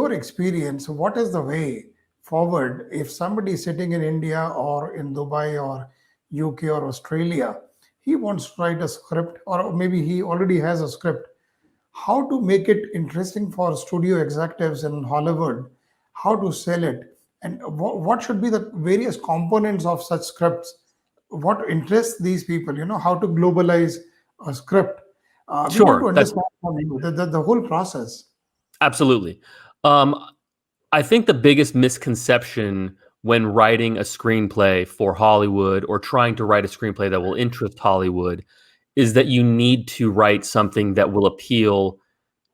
your experience, what is the way forward if somebody is sitting in India or in Dubai or UK or Australia, he wants to write a script, or maybe he already has a script, how to make it interesting for studio executives in Hollywood, how to sell it, and what should be the various components of such scripts, what interests these people, how to globalize a script. We want Sure, to that's understand from you the whole process. absolutely. Um, I think the biggest misconception when writing a screenplay for Hollywood or trying to write a screenplay that will interest Hollywood is that you need to write something that will appeal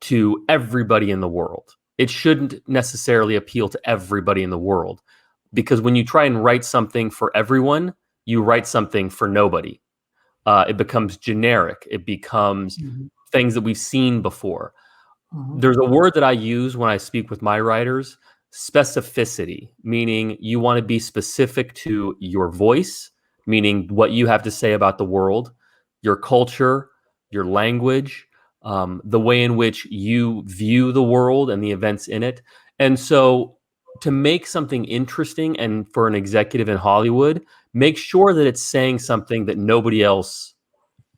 to everybody in the world. It shouldn't necessarily appeal to everybody in the world because when you try and write something for everyone, you write something for nobody. It becomes generic. It becomes Mhm, things that we've seen before. mhm, There's a word that I use when I speak with my writers, specificity, meaning you want to be specific to your voice, meaning what you have to say about the world, your culture, your language, the way in which you view the world and the events in it. And so to make something interesting and for an executive in Hollywood, make sure that it's saying something that nobody else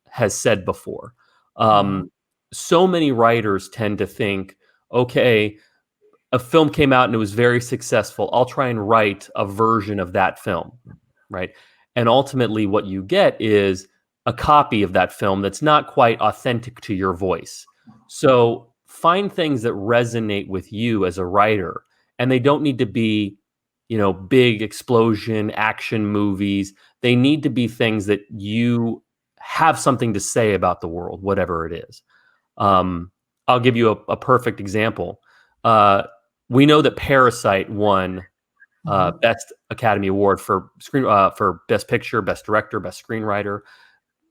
has said before. mhm, Um, so many writers tend to think, okay, a film came out and it was very successful. I'll try and write a version of that film, right? And ultimately, what you get is a copy of that film that's not quite authentic to your voice. So find things that resonate with you as a writer, and they don't need to be, big explosion action movies. They need to be things that you have something to say about the world, whatever it is. Um, I'll give you a perfect example. Uh, we know that Parasite won mhm. Best Academy Award for Best Picture, Best Director, Best Screenwriter.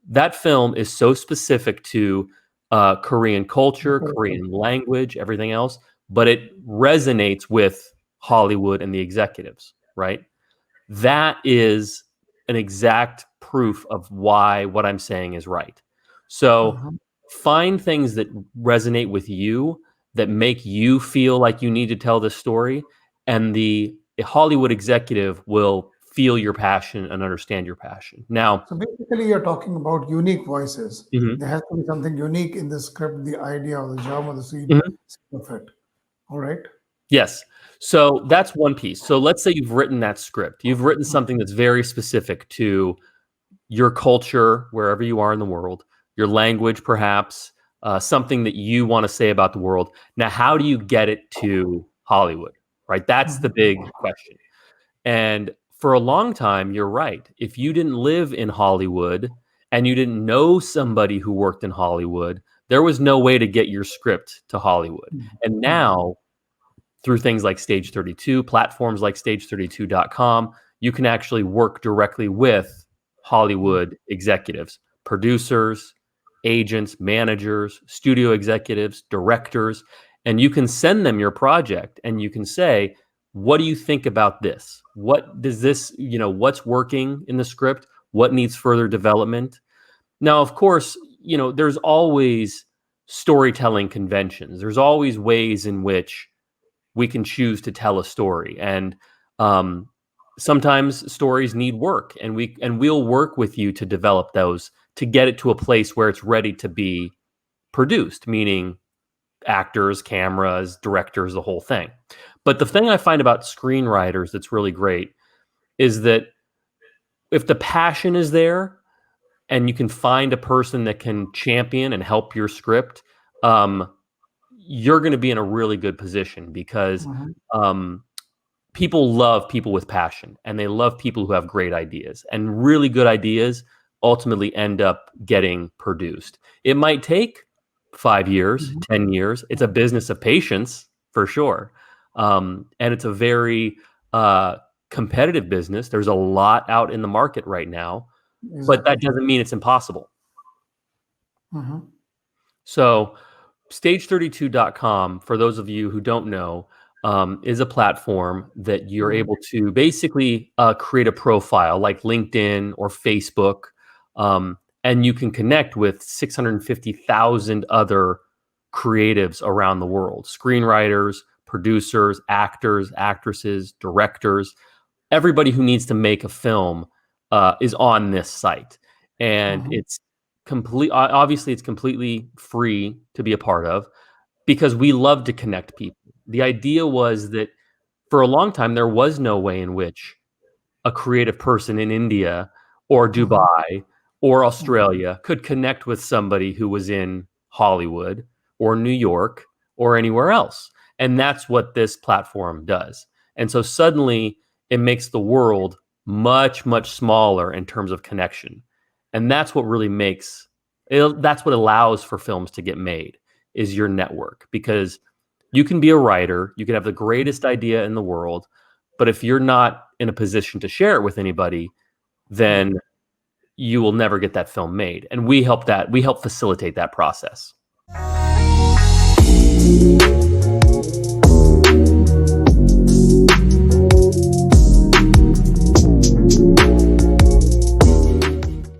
That film is so specific to Korean culture, Okay. Korean language, everything else, but it resonates with Hollywood and the executives, right? That is an exact proof of why what I'm saying is right. So Mhm. find things that resonate with you, that make you feel like you need to tell this story, and the Hollywood executive will feel your passion and understand your passion. Now, So basically, you're talking about unique voices. mhm, There has to be something unique in the script, the idea or the germ or the mhm. seed of it. All right. Yes. So that's one piece. So let's say you've written that script. You've written something that's very specific to your culture, wherever you are in the world, your language, perhaps, something that you want to say about the world. Now, how do you get it to Hollywood? Right? That's the Mhm. big question. And for a long time, you're right. If you didn't live in Hollywood and you didn't know somebody who worked in Hollywood, there was no way to get your script to Hollywood. And Mhm. now through things like Stage 32, platforms like stage32.com, you can actually work directly with Mhm. Hollywood executives, producers, agents, managers, studio executives, directors, and you can send them your project and you can say, what do you think about this? What does this, what's working in the script? What needs further development? Now, of course, there's always storytelling conventions. There's always ways in which we can choose to tell a story, and um, sometimes stories need work, and we'll work with you to develop those to get it to a place where it's ready to be produced, meaning actors, cameras, directors, the whole thing. But the thing I find about screenwriters that's really great is that if the passion is there and you can find a person that can champion and help your script, um, you're going to be in a really good position because Mhm. um, people love people with passion and they love people who have great ideas, and really good ideas ultimately end up getting produced. It might take 5 years, Mhm. 10 years. It's a business of patience for sure. And it's a very uh, competitive business. There's a lot out in the market right now, but that Exactly. doesn't mean it's impossible. Mhm. So stage32.com, for those of you who don't know, is a platform that you're Mhm. able to basically create a profile like LinkedIn or Facebook, and you can connect with 650,000 other creatives around the world, screenwriters, producers, actors, actresses, directors, everybody who needs to make a film is on this site. And Mhm. it's obviously it's completely free to be a part of, because we love to connect people. The idea was that for a long time, there was no way in which a creative person in India or Mhm. Dubai or Mhm. Australia could connect with somebody who was in Hollywood or New York or anywhere else. And that's what this platform does. And so suddenly it makes the world much, much smaller in terms of connection. And that's what really makes it, that's what allows for films to get made, is your network. Because you can be a writer, you can have the greatest idea in the world, but if you're not in a position to share it with anybody, then Mhm. you will never get that film made. And we help facilitate that process.